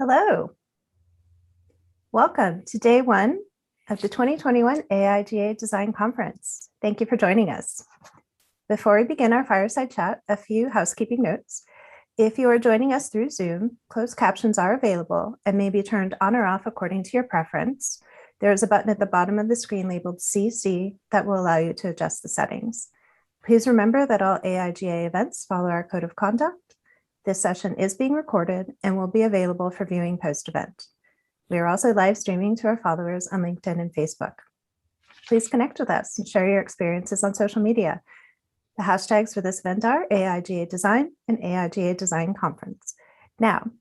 Hello. Welcome to day one of the 2021 AIGA Design Conference. Thank you for joining us. Before we begin our fireside chat, a few housekeeping notes. If you are joining us through Zoom, closed captions are available and may be turned on or off according to your preference. There is a button at the bottom of the screen labeled CC that will allow you to adjust the settings. Please remember that all AIGA events follow our code of conduct. This session is being recorded and will be available for viewing post-event. We are also live streaming to our followers on LinkedIn and Facebook. Please connect with us and share your experiences on social media. The hashtags for this event are AIGA Design and AIGA Design Conference. Now,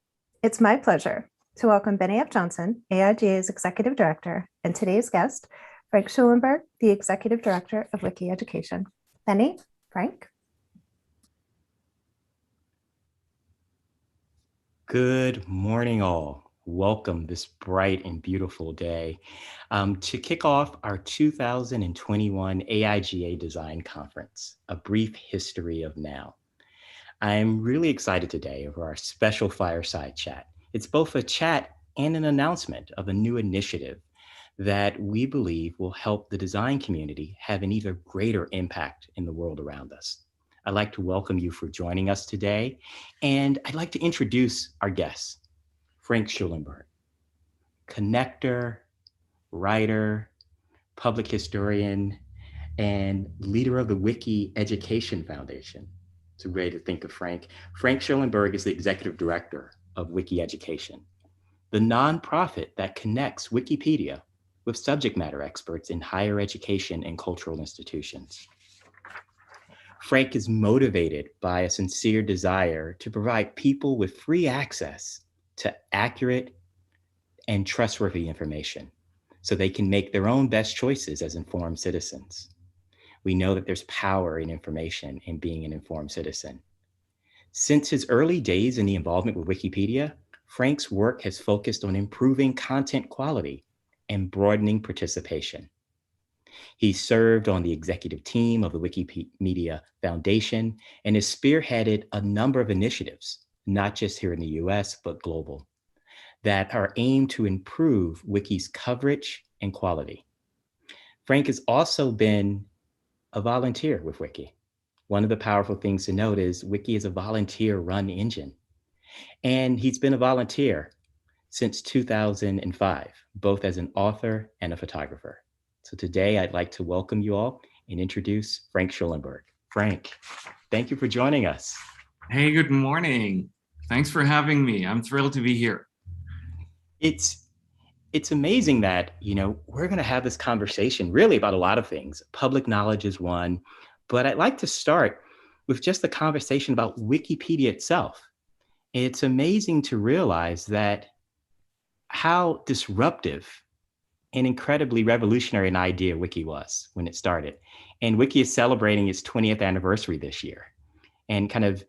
it's my pleasure to welcome Bennie F. Johnson, AIGA's Executive Director, and today's guest, Frank Schulenburg, the Executive Director of Wiki Education. Bennie, Frank. Good morning, all. Welcome this bright and beautiful day to kick off our 2021 AIGA Design Conference, A Brief History of Now. I'm really excited today over our special fireside chat. It's both a chat and an announcement of a new initiative that we believe will help the design community have an even greater impact in the world around us. I'd like to welcome you for joining us today. And I'd like to introduce our guest, Frank Schulenburg, connector, writer, public historian, and leader of the Wiki Education Foundation. It's a way to think of Frank. Frank Schulenburg is the executive director of Wiki Education, the nonprofit that connects Wikipedia with subject matter experts in higher education and cultural institutions. Frank is motivated by a sincere desire to provide people with free access to accurate and trustworthy information so they can make their own best choices as informed citizens. We know that there's power in information and being an informed citizen. Since his early days in the involvement with Wikipedia, Frank's work has focused on improving content quality and broadening participation. He served on the executive team of the Wikimedia Foundation and has spearheaded a number of initiatives, not just here in the US, but global, that are aimed to improve Wiki's coverage and quality. Frank has also been a volunteer with Wiki. One of the powerful things to note is Wiki is a volunteer-run engine. And he's been a volunteer since 2005, both as an author and a photographer. So today I'd like to welcome you all and introduce Frank Schulenburg. Frank, thank you for joining us. Hey, good morning. Thanks for having me. I'm thrilled to be here. It's amazing that, we're going to have this conversation really about a lot of things. Public knowledge is one, but I'd like to start with just the conversation about Wikipedia itself. It's amazing to realize that how disruptive and incredibly revolutionary an idea Wiki was when it started. And Wiki is celebrating its 20th anniversary this year. And kind of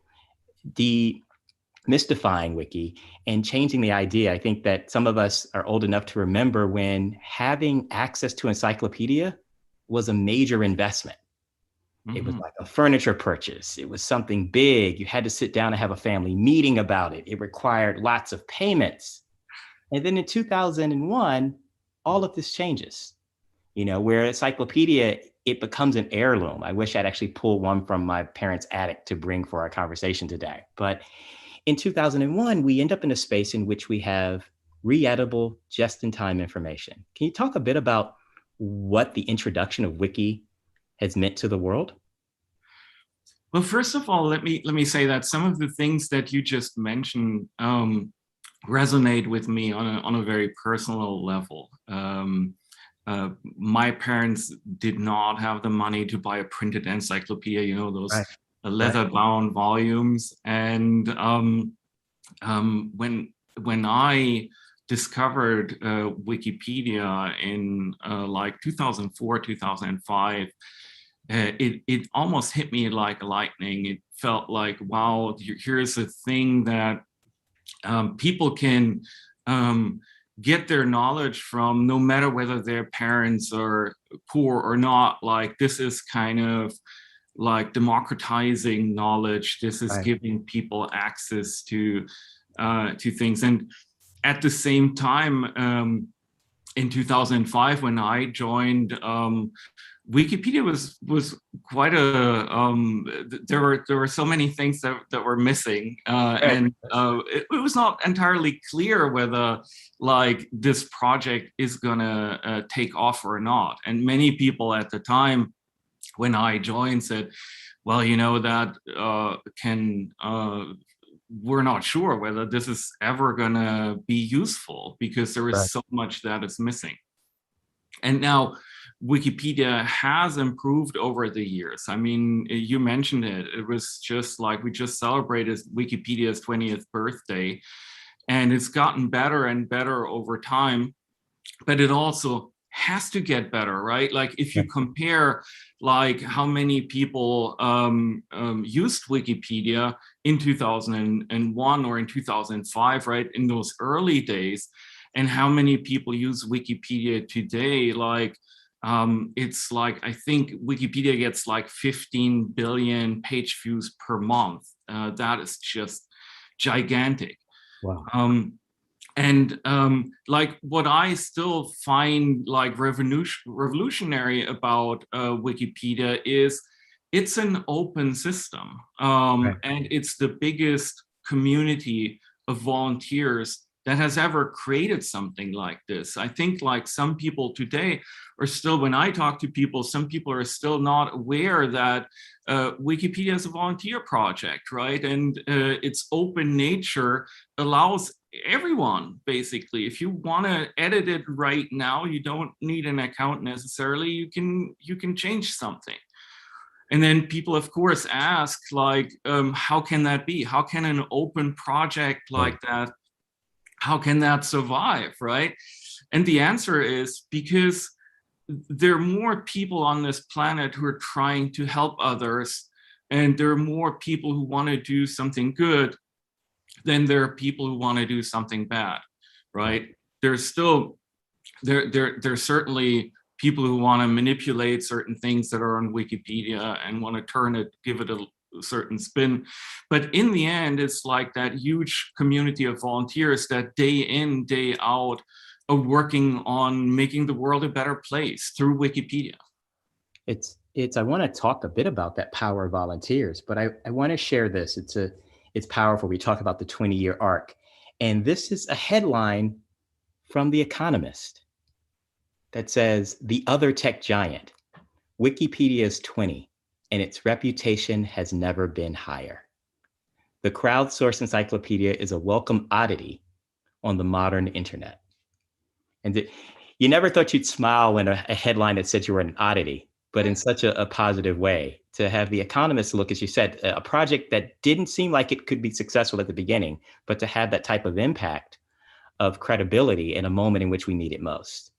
demystifying Wiki and changing the idea. I think that some of us are old enough to remember when having access to encyclopedia was a major investment. Mm-hmm. It was like a furniture purchase. It was something big. You had to sit down and have a family meeting about it. It required lots of payments. And then in 2001, all of this changes, where encyclopedia, it becomes an heirloom. I wish I'd actually pulled one from my parents' attic to bring for our conversation today. But in 2001, we end up in a space in which we have re-editable, just-in-time information. Can you talk a bit about what the introduction of Wiki has meant to the world? Well, first of all, let me say that some of the things that you just mentioned resonate with me on a very personal level. My parents did not have the money to buy a printed encyclopedia, those right. leather-bound volumes. And when I discovered Wikipedia in like 2004, 2005, it almost hit me like lightning. It felt like, wow, here's a thing that people can get their knowledge from, no matter whether their parents are poor or not. Like, this is kind of like democratizing knowledge. This is right. giving people access to things. And at the same time, in 2005, when I joined, Wikipedia was quite a there were so many things that were missing, and it was not entirely clear whether like this project is gonna take off or not. And many people at the time when I joined said, well, you know, that we're not sure whether this is ever gonna be useful because there is so much that is missing. And now Wikipedia has improved over the years. I mean, you mentioned it. It was just like we just celebrated Wikipedia's 20th birthday, and it's gotten better and better over time. But it also has to get better, right? Like if you compare like how many people used Wikipedia in 2001 or in 2005, right? In those early days, and how many people use Wikipedia today, like it's like, I think Wikipedia gets like 15 billion page views per month. That is just gigantic. Wow. Like what I still find like revolutionary about Wikipedia is it's an open system, and it's the biggest community of volunteers that has ever created something like this. I think like some people today are still, when I talk to people, some people are still not aware that Wikipedia is a volunteer project, right? And its open nature allows everyone, basically. If you want to edit it right now, you don't need an account necessarily. You can change something. And then people, of course, ask like, how can that be? How can an open project like that, how can that survive, right? And the answer is because there are more people on this planet who are trying to help others, and there are more people who want to do something good than there are people who want to do something bad, right? There's still, there's certainly people who want to manipulate certain things that are on Wikipedia and want to turn it, give it a certain spin. But in the end, it's like that huge community of volunteers that day in, day out are working on making the world a better place through Wikipedia. I want to talk a bit about that power of volunteers, but I want to share this. It's powerful. We talk about the 20-year arc. And this is a headline from The Economist that says, "The other tech giant, Wikipedia's 20, and its reputation has never been higher. The crowdsourced encyclopedia is a welcome oddity on the modern internet." And you never thought you'd smile when a headline that said you were an oddity, but in such a positive way. To have The Economist look, as you said, a project that didn't seem like it could be successful at the beginning, but to have that type of impact of credibility in a moment in which we need it most.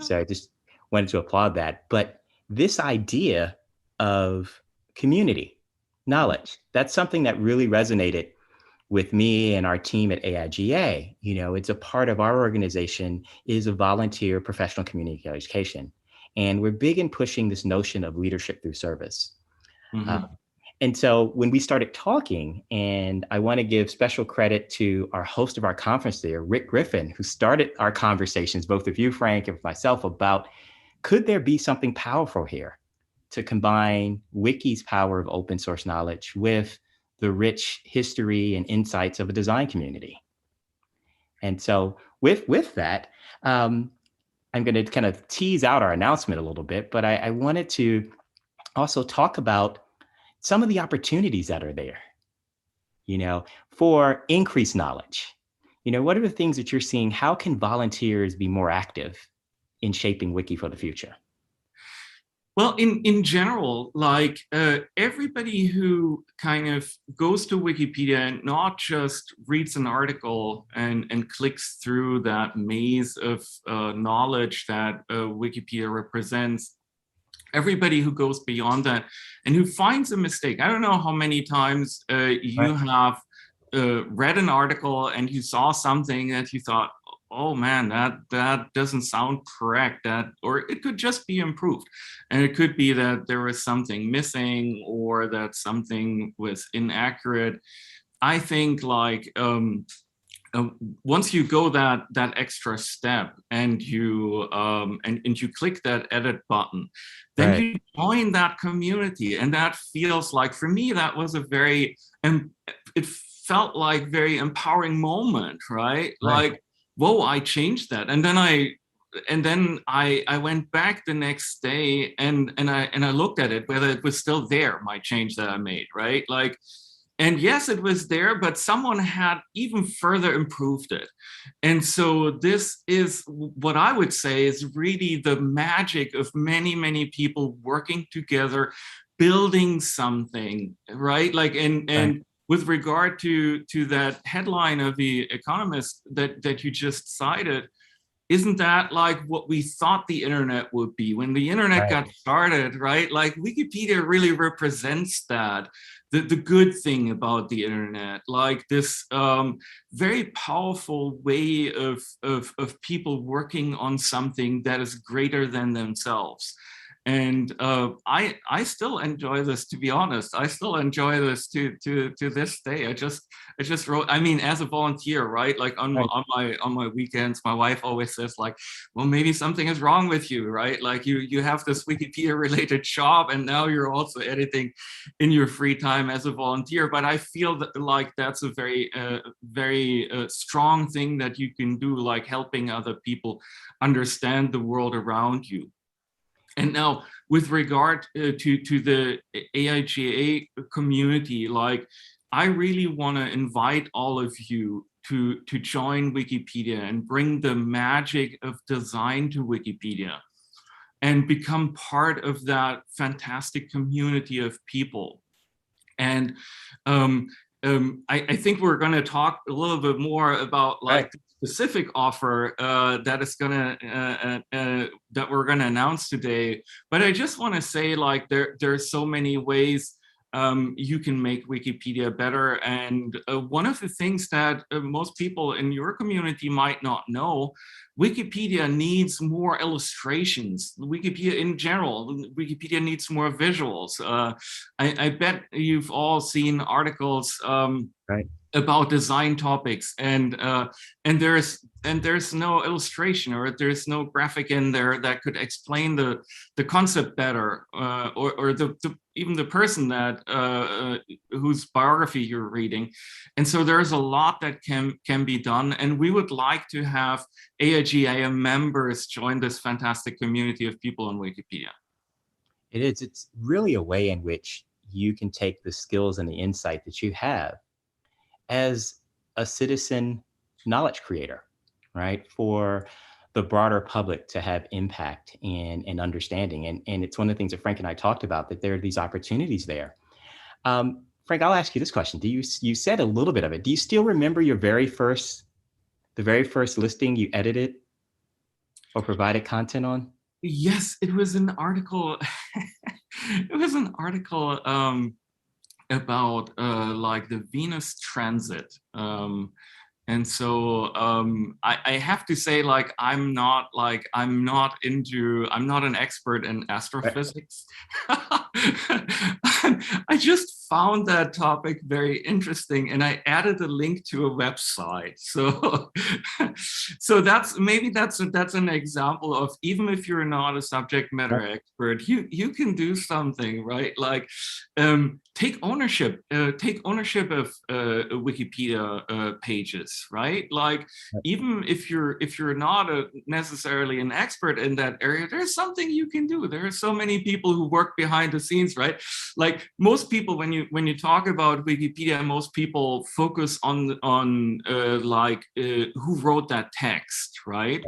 So I just wanted to applaud that. But this idea of community, knowledge, that's something that really resonated with me and our team at AIGA. You know, it's a part of our organization is a volunteer professional community education. And we're big in pushing this notion of leadership through service. And so when we started talking, and I want to give special credit to our host of our conference there, Rick Griffin, who started our conversations, both with you, Frank, and with myself, about could there be something powerful here to combine Wiki's power of open source knowledge with the rich history and insights of a design community. And so with that, I'm going to kind of tease out our announcement a little bit, but I wanted to also talk about some of the opportunities that are there, you know, for increased knowledge. You know, what are the things that you're seeing? How can volunteers be more active in shaping Wiki for the future? Well, in general, like everybody who kind of goes to Wikipedia and not just reads an article and clicks through that maze of knowledge that Wikipedia represents, everybody who goes beyond that and who finds a mistake. I don't know how many times you have read an article and you saw something that you thought, oh man, that doesn't sound correct, or it could just be improved. And it could be that there was something missing or that something was inaccurate. I think like once you go that extra step and you and you click that edit button, then Right. you join that community, and that feels like, for me, that was a very, and it felt like very empowering moment, right? Right. Like, whoa, I changed that, and then I went back the next day and I looked at it, whether it was still there, my change that I made, right? Like, and yes, it was there, but someone had even further improved it. And so this is what I would say is really the magic of many, many people working together, building something, right? Like, and with regard to that headline of The Economist that you just cited, isn't that like what we thought the internet would be when the internet Right. got started, right? Like, Wikipedia really represents that, the good thing about the internet, like this very powerful way of people working on something that is greater than themselves. And I still enjoy this, to be honest. I still enjoy this to this day. I just wrote, I mean, as a volunteer, right? Like on my weekends, my wife always says like, well, maybe something is wrong with you, right? Like you have this Wikipedia related job, and now you're also editing in your free time as a volunteer. But I feel that like that's a very strong thing that you can do, like helping other people understand the world around you. And now, with regard to the AIGA community, like, I really want to invite all of you to join Wikipedia and bring the magic of design to Wikipedia and become part of that fantastic community of people. And I think we're going to talk a little bit more about like the specific offer that is gonna that we're going to announce today. But I just want to say, like, there's so many ways you can make Wikipedia better. And one of the things that most people in your community might not know, Wikipedia needs more illustrations. Wikipedia in general, Wikipedia needs more visuals. I bet you've all seen articles about design topics, and there's no illustration, or there's no graphic in there that could explain the concept better, or even the person that whose biography you're reading. And so there's a lot that can be done, and we would like to have AIGA members join this fantastic community of people on Wikipedia. It is. It's really a way in which you can take the skills and the insight that you have as a citizen knowledge creator, right, for the broader public to have impact and understanding. And it's one of the things that Frank and I talked about, that there are these opportunities there. Frank, I'll ask you this question. You said a little bit of it. Do you still remember the very first listing you edited or provided content on? Yes, it was an article. It was an article about like the Venus transit. And so I have to say, like, I'm not an expert in astrophysics. I just found that topic very interesting, and I added a link to a website. So, so that's an example of, even if you're not a subject matter expert, you can do something, right? Like, take ownership of Wikipedia pages, right? Like, even if you're not necessarily an expert in that area, there's something you can do. There are so many people who work behind the scenes, right? Like, most people, when you talk about Wikipedia, most people focus on who wrote that text, right?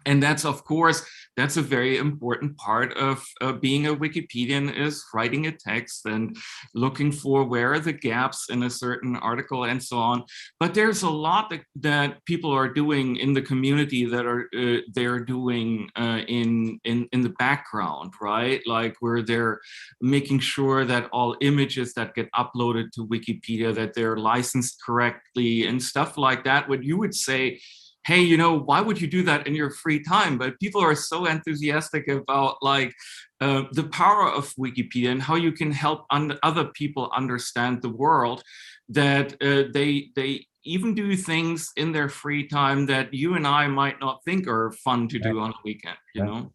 And that's, of course, that's a very important part of being a Wikipedian, is writing a text and looking for where are the gaps in a certain article and so on. But there's a lot that people are doing in the community that they're doing in the background, right? Like, where they're making sure that all images that get uploaded to Wikipedia, that they're licensed correctly and stuff like that. What you would say, hey, why would you do that in your free time? But people are so enthusiastic about, like, the power of Wikipedia and how you can help other people understand the world, that they even do things in their free time that you and I might not think are fun to do Right. on a weekend, you Right. know?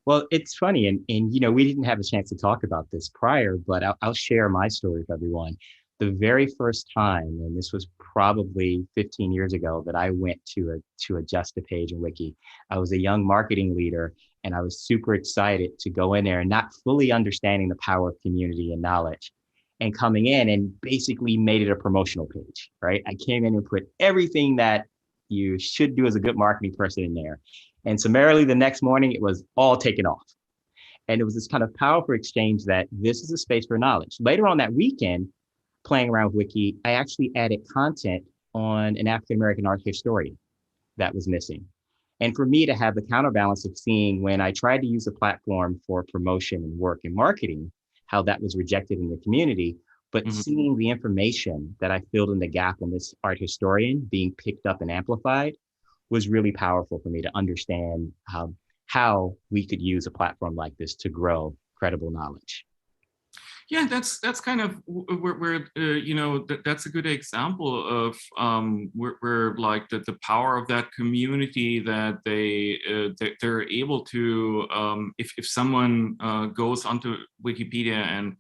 Well, it's funny, and we didn't have a chance to talk about this prior, but I'll share my story with everyone. The very first time, and this was probably 15 years ago, that I went to adjust a page in Wiki. I was a young marketing leader, and I was super excited to go in there and not fully understanding the power of community and knowledge, and coming in and basically made it a promotional page. Right? I came in and put everything that you should do as a good marketing person in there. And summarily, the next morning, it was all taken off. And it was this kind of powerful exchange that this is a space for knowledge. Later on that weekend, playing around with Wiki, I actually added content on an African American art historian that was missing. And for me to have the counterbalance of seeing when I tried to use a platform for promotion and work and marketing, how that was rejected in the community, but Mhm. seeing the information that I filled in the gap on this art historian being picked up and amplified was really powerful for me to understand how we could use a platform like this to grow credible knowledge. Yeah, that's kind of where that's a good example of where like the power of that community, that they're able to, if someone goes onto Wikipedia and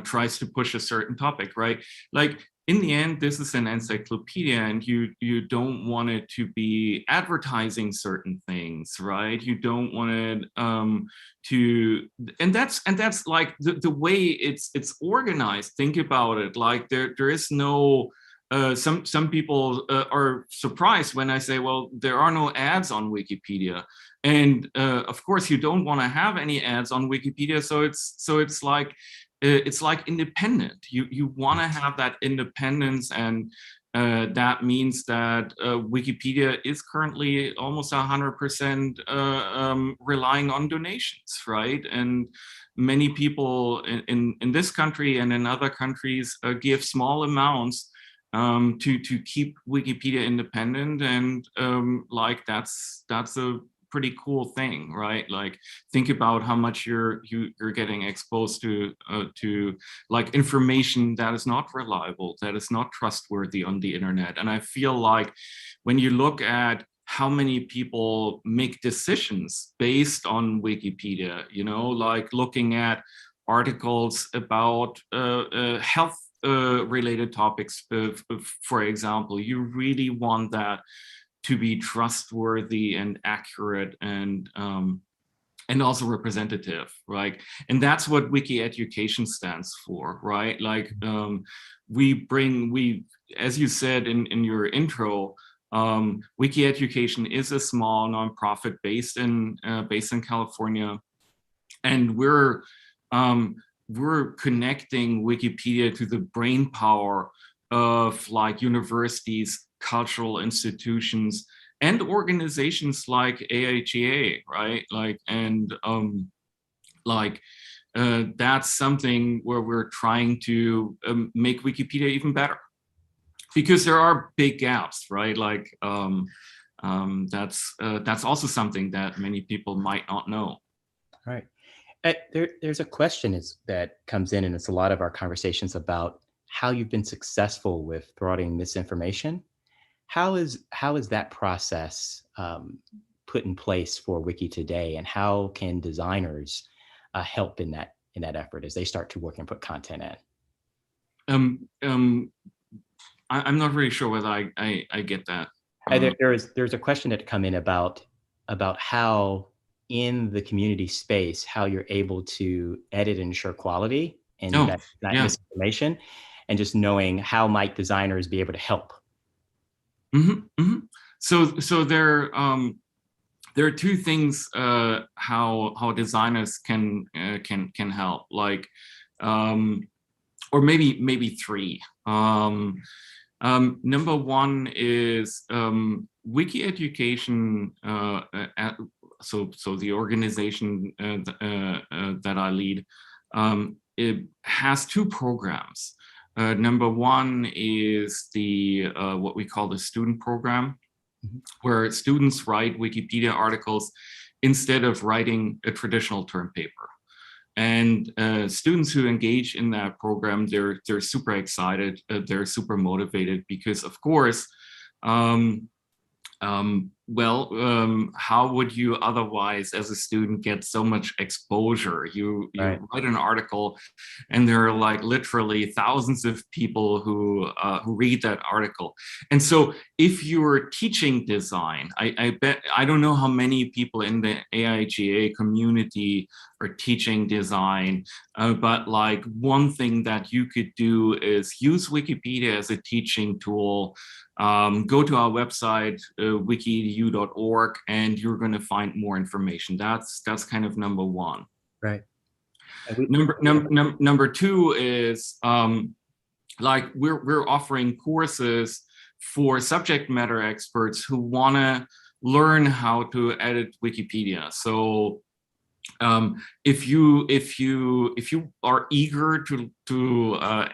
tries to push a certain topic, right? Like, in the end, this is an encyclopedia, and you don't want it to be advertising certain things, right? You don't want it and that's like the way it's organized. Think about it. Like, there is no some people are surprised when I say, well, there are no ads on Wikipedia, and of course you don't want to have any ads on Wikipedia. It's like independent. You want to have that independence, and that means that Wikipedia is currently almost 100% relying on donations, right? And many people in this country and in other countries give small amounts to keep Wikipedia independent, and like that's a pretty cool thing, right? Like, think about how much you're getting exposed to like information that is not reliable, that is not trustworthy on the internet. And I feel like when you look at how many people make decisions based on Wikipedia, like looking at articles about health related topics, for example, you really want that to be trustworthy and accurate and also representative, right? And that's what Wiki Education stands for, right? Like, we, as you said in your intro, Wiki Education is a small nonprofit based in California, and we're connecting Wikipedia to the brain power of like universities, cultural institutions, and organizations like AIGA, right? Like, and that's something where we're trying to make Wikipedia even better, because there are big gaps, right? Like, that's also something that many people might not know. Right. There's a question that comes in, and it's a lot of our conversations about how you've been successful with thwarting misinformation. How is that process put in place for Wiki today, and how can designers help in that effort as they start to work and put content in? I'm not really sure whether I get that. There's a question that come in about how in the community space, how you're able to edit and ensure quality and that Yeah. misinformation, and just knowing how might designers be able to help. So there are two things how designers can help, like, or maybe three. Number one is Wiki Education. So the organization that I lead, it has two programs. Number one is the what we call the student program, where students write Wikipedia articles instead of writing a traditional term paper. And students who engage in that program, they're super excited, they're super motivated, because of course, how would you otherwise, as a student, get so much exposure? You write an article, and there are like literally thousands of people who read that article. And so, if you're teaching design, I bet, I don't know how many people in the AIGA community are teaching design, but like one thing that you could do is use Wikipedia as a teaching tool. Go to our website, wiki.edu.org, and you're going to find more information. That's kind of number one. Right. Number two is like we're offering courses for subject matter experts who want to learn how to edit Wikipedia. So if you are eager to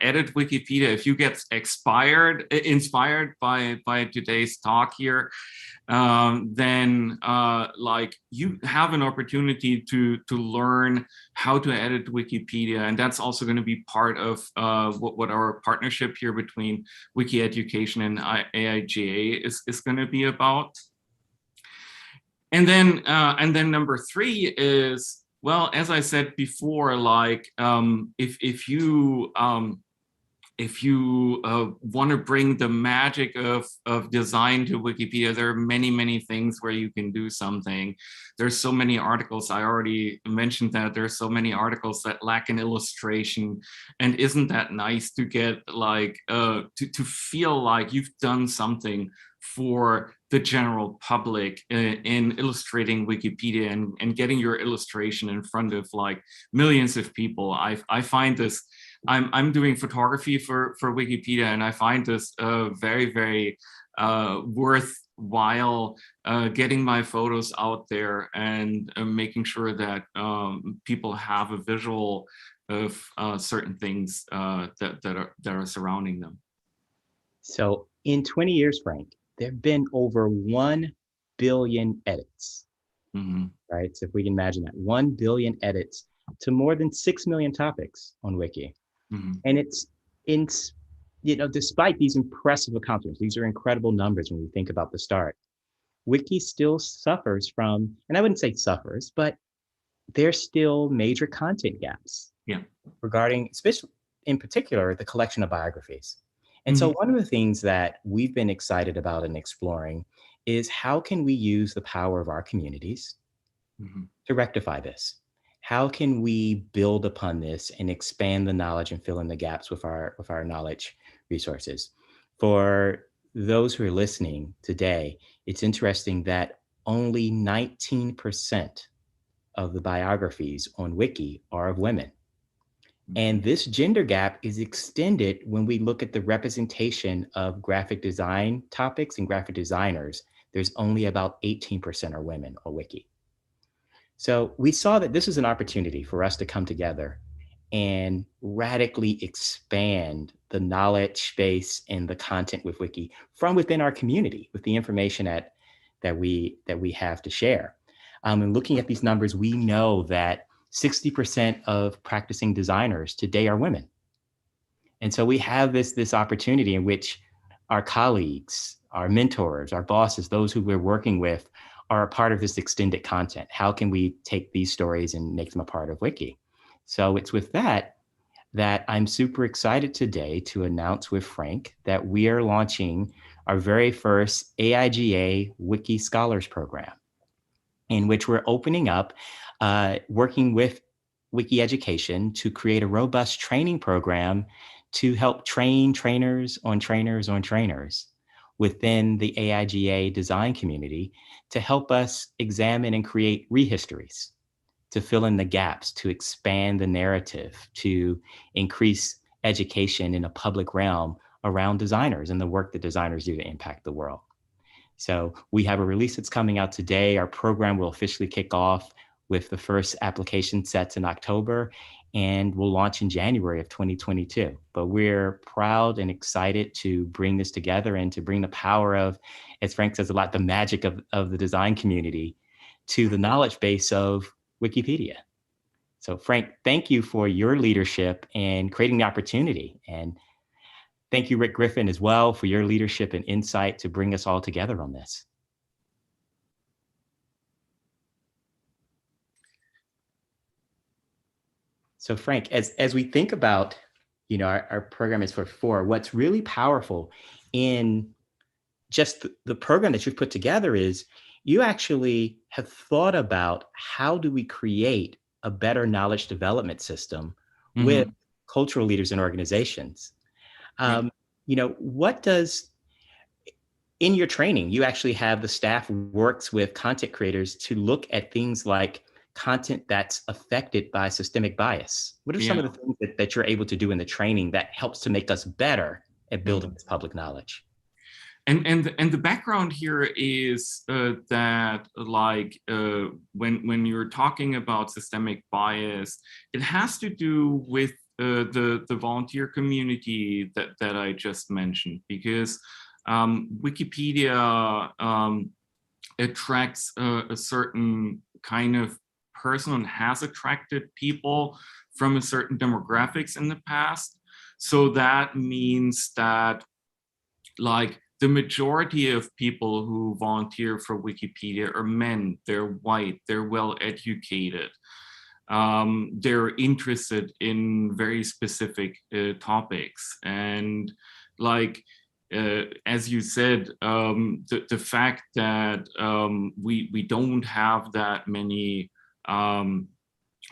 edit Wikipedia, if you get inspired by today's talk here, then like you have an opportunity to learn how to edit Wikipedia, and that's also going to be part of what our partnership here between Wiki Education and AIGA is going to be about. And then number three is, well, as I said before, like if you want to bring the magic of design to Wikipedia, there are many things where you can do something. There's so many articles. I already mentioned that there's so many articles that lack an illustration, and isn't that nice to get like to feel like you've done something for the general public in illustrating Wikipedia and getting your illustration in front of like millions of people. I find this, I'm doing photography for Wikipedia, and I find this very worthwhile getting my photos out there and making sure that people have a visual of certain things that are surrounding them. So in 20 years, Frank, there have been over 1 billion edits, right? So if we can imagine that, 1 billion edits to more than 6 million topics on Wiki. And it's despite these impressive accomplishments, these are incredible numbers when we think about the start, Wiki still suffers from, and I wouldn't say suffers, but there's still major content gaps regarding, especially in particular, the collection of biographies. And so one of the things that we've been excited about and exploring is how can we use the power of our communities to rectify this? How can we build upon this and expand the knowledge and fill in the gaps with our knowledge resources? For those who are listening today, it's interesting that only 19% of the biographies on Wiki are of women. And this gender gap is extended when we look at the representation of graphic design topics and graphic designers. There's only about 18% are women on Wiki. So we saw that this is an opportunity for us to come together and radically expand the knowledge base and the content with Wiki from within our community with the information that we have to share. And looking at these numbers, we know that 60% of practicing designers today are women. And so we have this opportunity in which our colleagues, our mentors, our bosses, those who we're working with are a part of this extended content. How can we take these stories and make them a part of Wiki? So it's with that I'm super excited today to announce with Frank that we are launching our very first AIGA Wiki Scholars Program, in which we're opening up, working with Wiki Education to create a robust training program to help train trainers on trainers on trainers within the AIGA design community to help us examine and create rehistories, to fill in the gaps, to expand the narrative, to increase education in a public realm around designers and the work that designers do to impact the world. So we have a release that's coming out today. Our program will officially kick off with the first application sets in October, and will launch in January of 2022. But we're proud and excited to bring this together and to bring the power of, as Frank says a lot, the magic of the design community to the knowledge base of Wikipedia. So Frank, thank you for your leadership and creating the opportunity. And thank you, Rick Griffin, as well, for your leadership and insight to bring us all together on this. So Frank, as we think about, our program is for four, what's really powerful in just the program that you've put together is you actually have thought about how do we create a better knowledge development system with cultural leaders and organizations. What does, in your training, you actually have the staff works with content creators to look at things like content that's affected by systemic bias. What are some of the things that you're able to do in the training that helps to make us better at building this public knowledge? And the background here is that when you're talking about systemic bias, it has to do with the volunteer community that I just mentioned, because Wikipedia attracts a certain kind of person and has attracted people from a certain demographics in the past. So that means that the majority of people who volunteer for Wikipedia are men, they're white, they're well educated. They're interested in very specific topics. And as you said, the fact that we don't have that many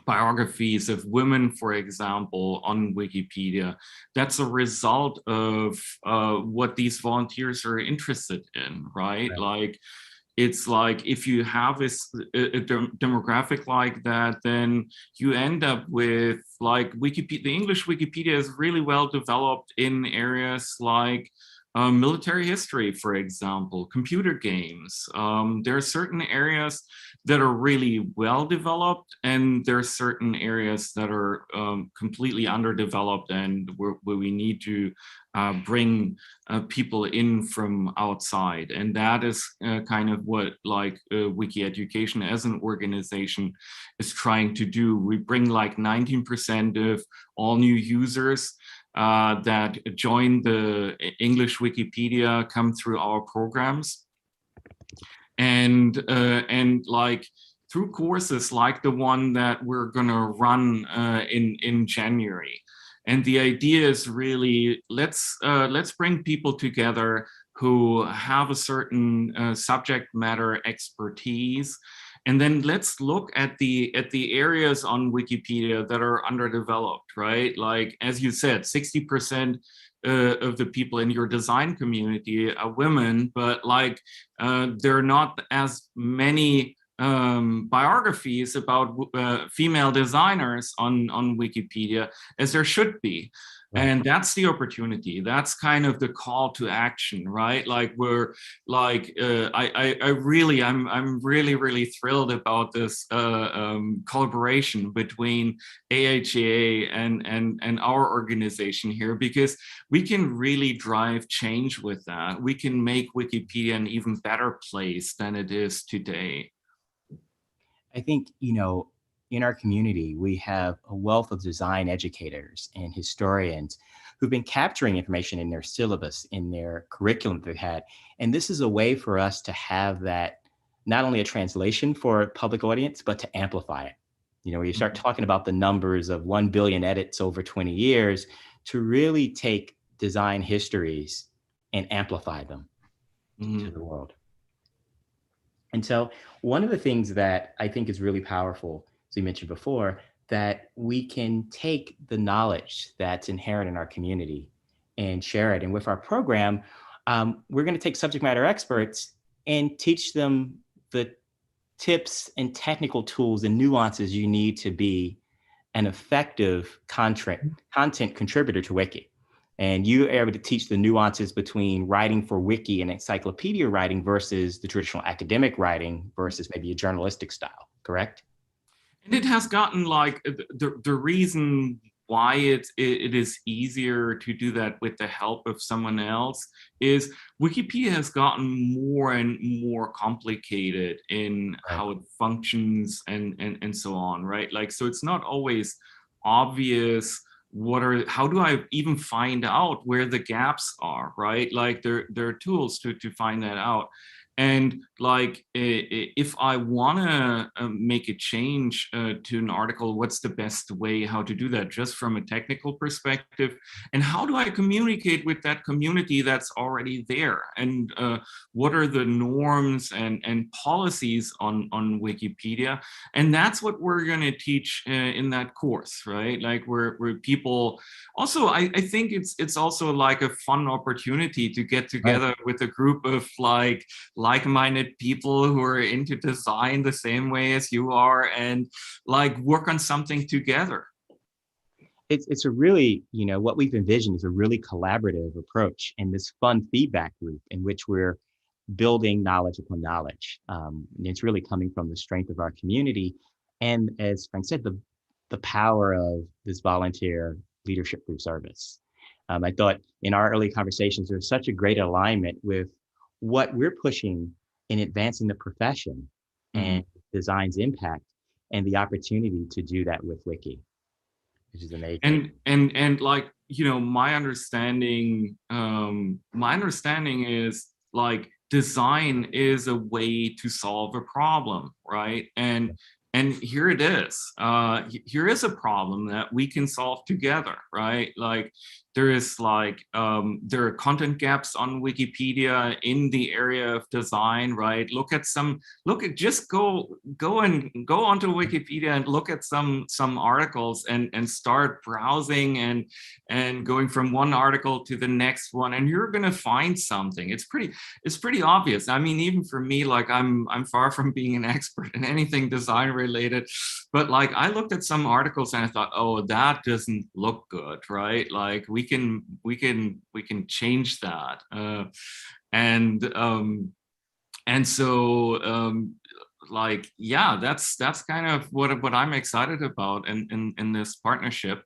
biographies of women, for example, on Wikipedia, that's a result of what these volunteers are interested in, right? It's like if you have a demographic like that, then you end up with Wikipedia. The English Wikipedia is really well developed in areas like military history, for example, computer games. There are certain areas that are really well developed, and there are certain areas that are completely underdeveloped, and where we need to bring people in from outside. And that is kind of what Wiki Education as an organization is trying to do. We bring 19% of all new users that join the English Wikipedia come through our programs, and through courses like the one that we're gonna run in January. And the idea is really let's bring people together who have a certain subject matter expertise. And then let's look at the areas on Wikipedia that are underdeveloped, right? As you said, 60% of the people in your design community are women, but there are not as many biographies about female designers on Wikipedia as there should be. Right. And that's the opportunity. That's kind of the call to action, right? I'm really thrilled about this collaboration between AIGA and our organization here, because we can really drive change with that. We can make Wikipedia an even better place than it is today. I think, in our community, we have a wealth of design educators and historians who've been capturing information in their syllabus, in their curriculum they've had. And this is a way for us to have that, not only a translation for a public audience, but to amplify it. When you start talking about the numbers of 1 billion edits over 20 years, to really take design histories and amplify them to the world. And so one of the things that I think is really powerful, as we mentioned before, that we can take the knowledge that's inherent in our community and share it. And with our program, we're going to take subject matter experts and teach them the tips and technical tools and nuances you need to be an effective content contributor to Wiki. And you are able to teach the nuances between writing for Wiki and encyclopedia writing versus the traditional academic writing versus maybe a journalistic style, correct? And it has gotten the reason why it is easier to do that with the help of someone else is Wikipedia has gotten more and more complicated in Right. how it functions and so on, right? Like, so it's not always obvious how do I even find out where the gaps are, right? Like there are tools to find that out. And like, if I want to make a change to an article, what's the best way how to do that, just from a technical perspective? And how do I communicate with that community that's already there? And what are the norms and policies on Wikipedia? And that's what we're going to teach in that course, right? Like where people also, I think it's also like a fun opportunity to get together with a group of like-minded people who are into design the same way as you are, and like work on something together. It's a really, what we've envisioned is a really collaborative approach and this fun feedback loop in which we're building knowledge upon knowledge. And it's really coming from the strength of our community. And as Frank said, the power of this volunteer leadership through service. I thought in our early conversations, there's such a great alignment with what we're pushing in advancing the profession and design's impact, and the opportunity to do that with Wiki, which is amazing. And like, my understanding is like design is a way to solve a problem, right? And here it is. Here is a problem that we can solve together, right? Like there is like there are content gaps on Wikipedia in the area of design, right? Just go onto Wikipedia and look at some articles and start browsing and going from one article to the next one, and you're gonna find something. It's pretty obvious. I mean, even for me, like I'm far from being an expert in anything design related, but like I looked at some articles and I thought, oh, that doesn't look good, right? Like we can change that, and so like, yeah, that's kind of what I'm excited about in this partnership,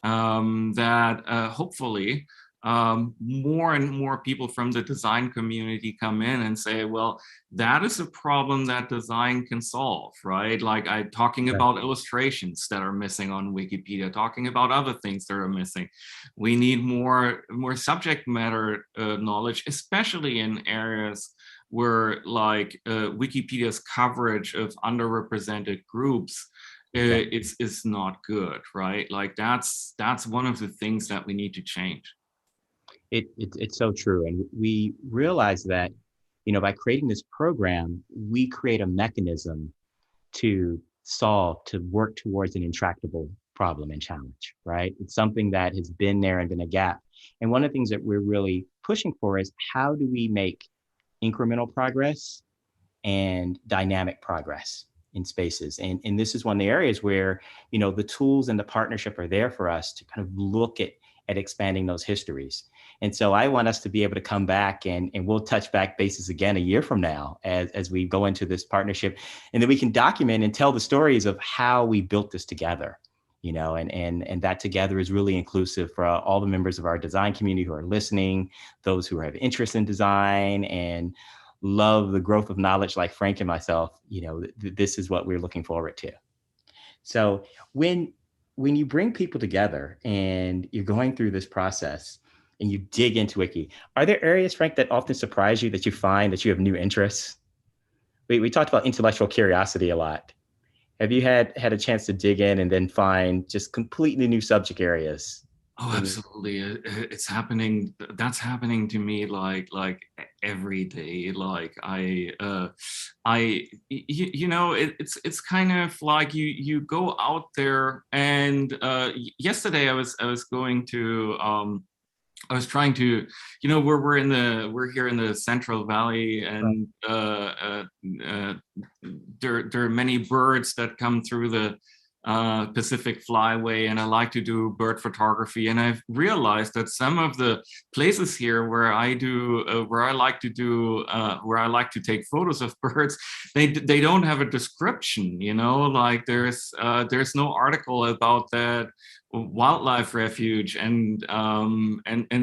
that hopefully more and more people from the design community come in and say, well, that is a problem that design can solve, right? Like talking about illustrations that are missing on Wikipedia, talking about other things that are missing. We need more subject matter knowledge, especially in areas where like Wikipedia's coverage of underrepresented groups it's not good, right? Like that's one of the things that we need to change. It's so true. And we realize that, by creating this program, we create a mechanism to work towards an intractable problem and challenge, right? It's something that has been there and been a gap. And one of the things that we're really pushing for is how do we make incremental progress and dynamic progress in spaces. And this is one of the areas where, the tools and the partnership are there for us to kind of look at expanding those histories. And so I want us to be able to come back and we'll touch back bases again a year from now as we go into this partnership, and then we can document and tell the stories of how we built this together, and that together is really inclusive for all the members of our design community who are listening, those who have interest in design and love the growth of knowledge like Frank and myself. This is what we're looking forward to. So when you bring people together and you're going through this process and you dig into Wiki, are there areas, Frank, that often surprise you, that you find that you have new interests? We talked about intellectual curiosity a lot. Have you had a chance to dig in and then find just completely new subject areas? Oh, absolutely. It's happening. That's happening to me like every day. Like it's kind of like you go out there, and yesterday I was going to I was trying to, we're here in the Central Valley, and there are many birds that come through the Pacific Flyway, and I like to do bird photography. And I've realized that some of the places here where I like to take photos of birds, they don't have a description, like there's no article about that, wildlife refuge, and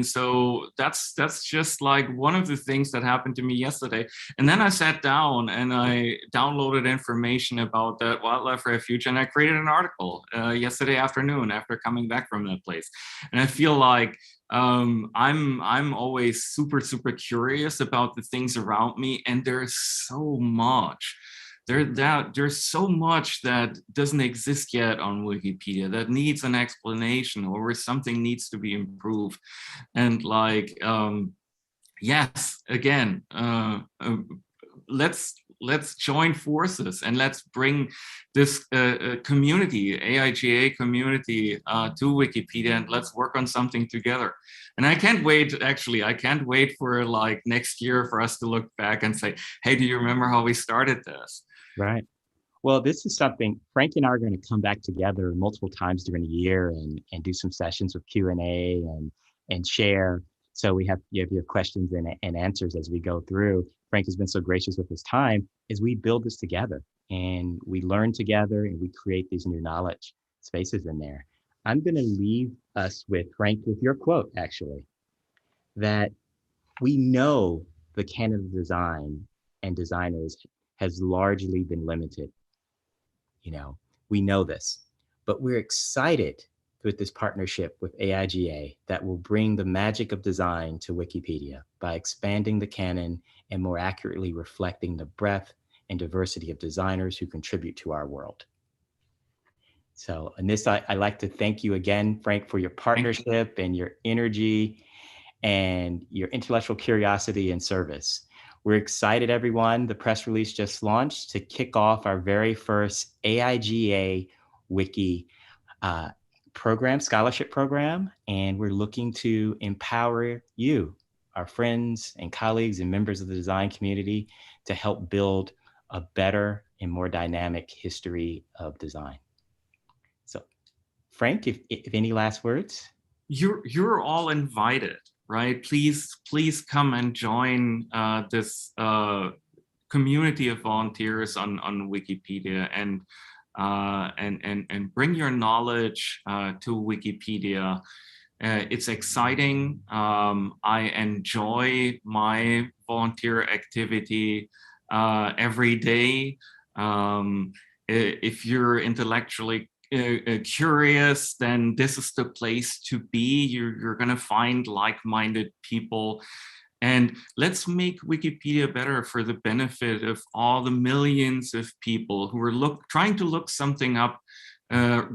so that's just like one of the things that happened to me yesterday. And then I sat down and I downloaded information about that wildlife refuge, and I created an article yesterday afternoon after coming back from that place. And I feel like I'm always super curious about the things around me, and there's so much. There's so much that doesn't exist yet on Wikipedia that needs an explanation, or where something needs to be improved. And like, yes, again, let's join forces and let's bring this community, AIGA community, to Wikipedia, and let's work on something together. And I can't wait, actually, I can't wait for like next year for us to look back and say, hey, do you remember how we started this? Right. Well, this is something Frank and I are going to come back together multiple times during the year and do some sessions with Q&A and share. So you have your questions and answers as we go through. Frank has been so gracious with his time as we build this together and we learn together and we create these new knowledge spaces in there. I'm going to leave us with, Frank, with your quote, actually, that we know the canon of design and designers has largely been limited. We know this, but we're excited with this partnership with AIGA that will bring the magic of design to Wikipedia by expanding the canon and more accurately reflecting the breadth and diversity of designers who contribute to our world. So in this, I'd like to thank you again, Frank, for your partnership and your energy and your intellectual curiosity and service. We're excited, everyone. The press release just launched to kick off our very first AIGA Wiki program, scholarship program, and we're looking to empower you, our friends and colleagues and members of the design community, to help build a better and more dynamic history of design. So, Frank, if any last words? You're all invited. Right? Please come and join this community of volunteers on Wikipedia, and bring your knowledge to Wikipedia. It's exciting. I enjoy my volunteer activity every day. If you're intellectually curious, then this is the place to be. You're gonna find like-minded people, and let's make Wikipedia better for the benefit of all the millions of people who are trying to look something up,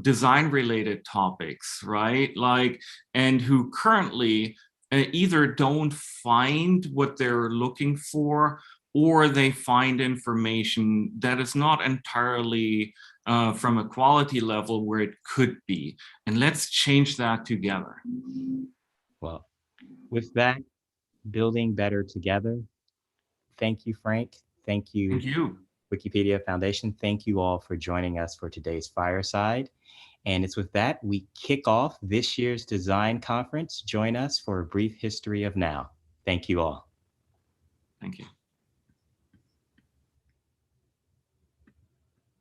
design-related topics, right? Like, and who currently either don't find what they're looking for, or they find information that is not entirely from a quality level where it could be. And let's change that together. Well, with that, building better together. Thank you, Frank. Thank you. Thank you. Wikipedia Foundation. Thank you all for joining us for today's Fireside. And it's with that we kick off this year's design conference. Join us for a brief history of now. Thank you all. Thank you.